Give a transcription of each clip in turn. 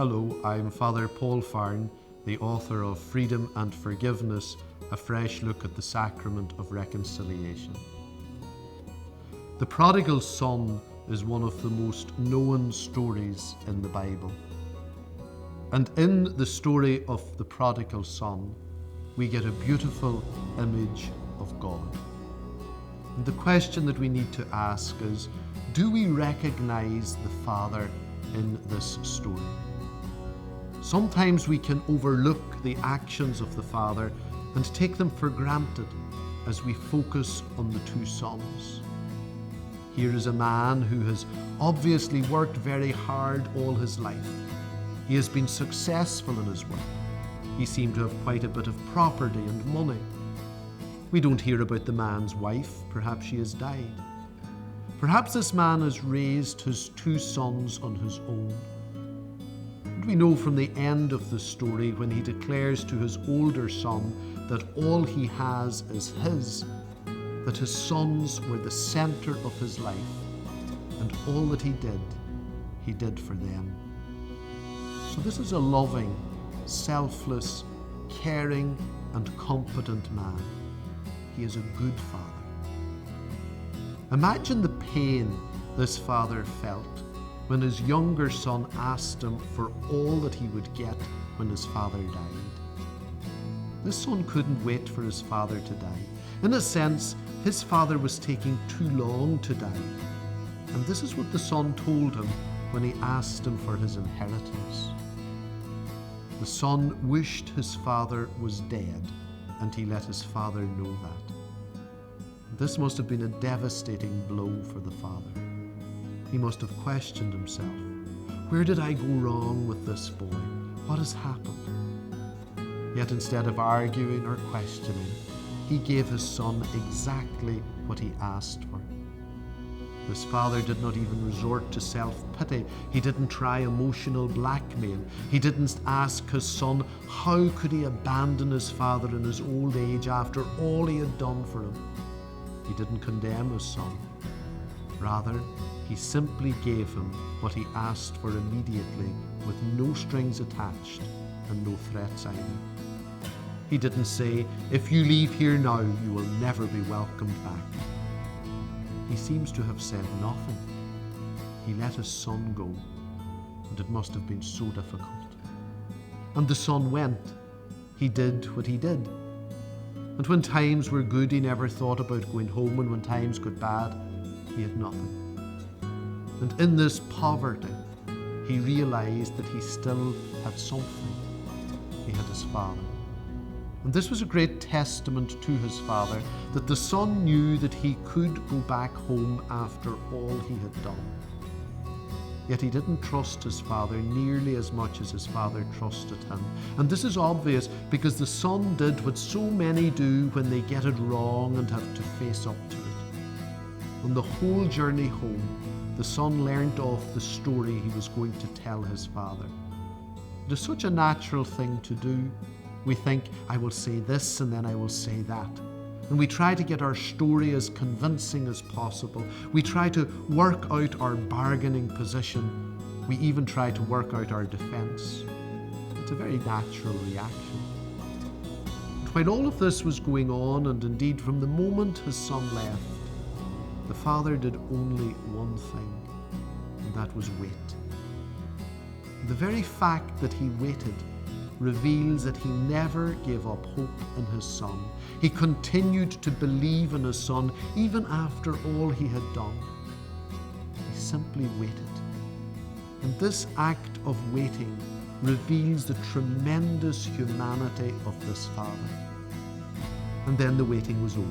Hello, I'm Father Paul Farren, the author of Freedom and Forgiveness, a fresh look at the Sacrament of Reconciliation. The Prodigal Son is one of the most known stories in the Bible. And in the story of the Prodigal Son, we get a beautiful image of God. And the question that we need to ask is, do we recognize the Father in this story? Sometimes we can overlook the actions of the Father and take them for granted as we focus on the two sons. Here is a man who has obviously worked very hard all his life. He has been successful in his work. He seemed to have quite a bit of property and money. We don't hear about the man's wife. Perhaps she has died. Perhaps this man has raised his two sons on his own. And we know from the end of the story, when he declares to his older son that all he has is his, that his sons were the center of his life, and all that he did for them. So this is a loving, selfless, caring, and competent man. He is a good father. Imagine the pain this father felt when his younger son asked him for all that he would get when his father died. This son couldn't wait for his father to die. In a sense, his father was taking too long to die. And this is what the son told him when he asked him for his inheritance. The son wished his father was dead, and he let his father know that. This must have been a devastating blow for the father. He must have questioned himself. Where did I go wrong with this boy? What has happened? Yet instead of arguing or questioning, he gave his son exactly what he asked for. His father did not even resort to self-pity. He didn't try emotional blackmail. He didn't ask his son how could he abandon his father in his old age after all he had done for him. He didn't condemn his son. Rather, he simply gave him what he asked for immediately, with no strings attached and no threats either. He didn't say, if you leave here now, you will never be welcomed back. He seems to have said nothing. He let his son go, and it must have been so difficult. And the son went. He did what he did. And when times were good, he never thought about going home, and when times got bad, he had nothing. And in this poverty, he realized that he still had something. He had his father. And this was a great testament to his father, that the son knew that he could go back home after all he had done. Yet he didn't trust his father nearly as much as his father trusted him. And this is obvious because the son did what so many do when they get it wrong and have to face up to it. On the whole journey home, the son learnt off the story he was going to tell his father. It is such a natural thing to do. We think, I will say this and then I will say that. And we try to get our story as convincing as possible. We try to work out our bargaining position. We even try to work out our defense. It's a very natural reaction. But while all of this was going on, and indeed from the moment his son left, the father did only one thing, and that was wait. The very fact that he waited reveals that he never gave up hope in his son. He continued to believe in his son even after all he had done. He simply waited. And this act of waiting reveals the tremendous humanity of this father. And then the waiting was over.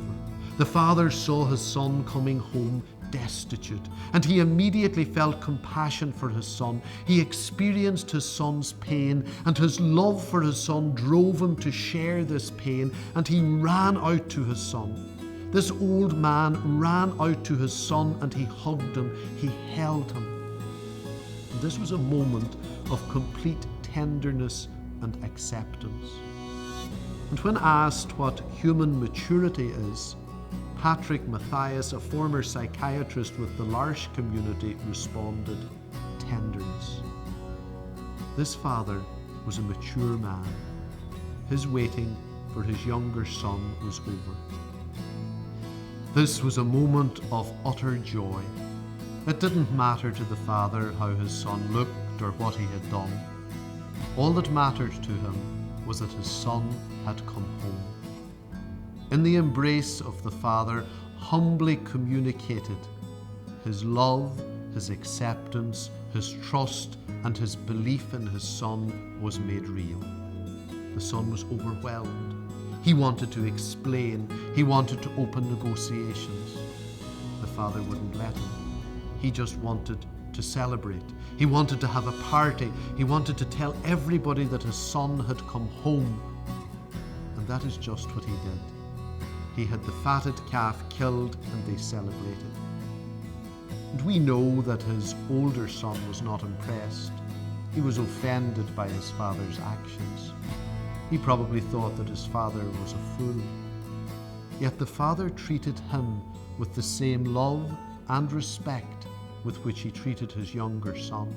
The father saw his son coming home destitute, and he immediately felt compassion for his son. He experienced his son's pain, and his love for his son drove him to share this pain, and he ran out to his son. This old man ran out to his son and he hugged him, he held him. And this was a moment of complete tenderness and acceptance. And when asked what human maturity is, Patrick Matthias, a former psychiatrist with the L'Arche community, responded, tenderness. This father was a mature man. His waiting for his younger son was over. This was a moment of utter joy. It didn't matter to the father how his son looked or what he had done. All that mattered to him was that his son had come home. In the embrace of the father, humbly communicated, his love, his acceptance, his trust, and his belief in his son was made real. The son was overwhelmed. He wanted to explain. He wanted to open negotiations. The father wouldn't let him. He just wanted to celebrate. He wanted to have a party. He wanted to tell everybody that his son had come home. And that is just what he did. He had the fatted calf killed and they celebrated. And we know that his older son was not impressed. He was offended by his father's actions. He probably thought that his father was a fool. Yet the father treated him with the same love and respect with which he treated his younger son.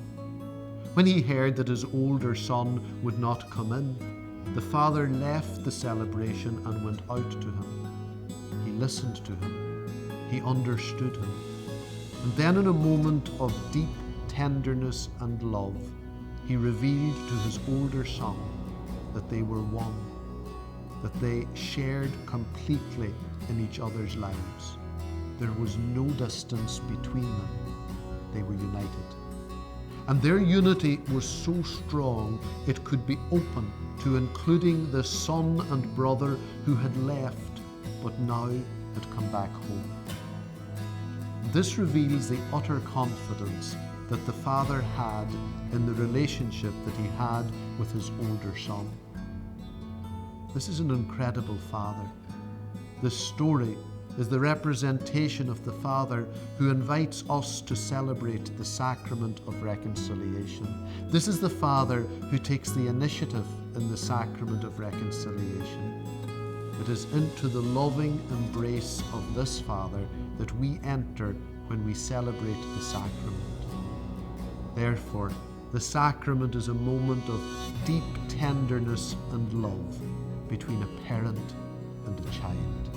When he heard that his older son would not come in, the father left the celebration and went out to him. He listened to him. He understood him. And then in a moment of deep tenderness and love, he revealed to his older son that they were one, that they shared completely in each other's lives. There was no distance between them. They were united. And their unity was so strong it could be open to including the son and brother who had left but now had come back home. This reveals the utter confidence that the father had in the relationship that he had with his older son. This is an incredible father. This story is the representation of the Father who invites us to celebrate the Sacrament of Reconciliation. This is the Father who takes the initiative in the Sacrament of Reconciliation. It is into the loving embrace of this Father that we enter when we celebrate the Sacrament. Therefore, the Sacrament is a moment of deep tenderness and love between a parent and a child.